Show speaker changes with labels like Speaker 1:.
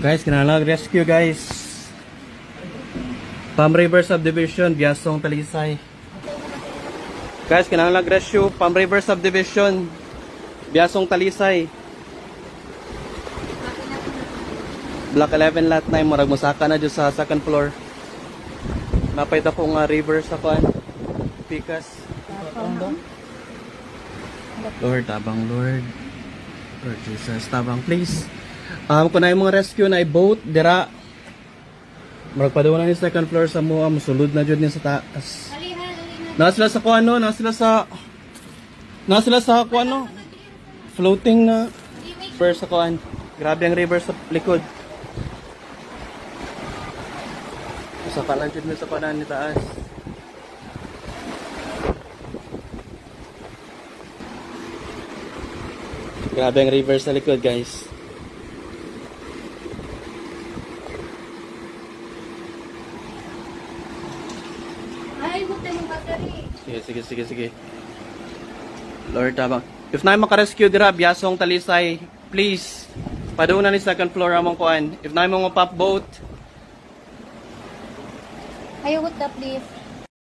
Speaker 1: Guys, kinahanglan rescue guys. Palm River Subdivision, Biasong Talisay. Guys, kinahanglan rescue. Palm River Subdivision, Biasong Talisay. Block 11 lot 9, murag musaka na dyan sa second floor. Napay ta pong river sa kuan. Pikas. Lord, tabang Lord. Lord Jesus, tabang please. Kung na yung mga rescue na i-boat, dira. Maragpadawa na yung second floor sa mua, musulod na dyan niya sa taas. Nasa sila sa kuano, nasa sila sa kuano. Floating na first sa kuan. Grabe ang river sa likod. Sa kanan dyan sa kanan ni taas. Grabe ang river sa likod guys.
Speaker 2: Ay, buti mong battery.
Speaker 1: Sige. Lord, tabang. If na makarescue dira, Biasong Talisay, please, padoon na ni second floor among kuan. If na mo pop boat,
Speaker 2: Ayaw, what the please.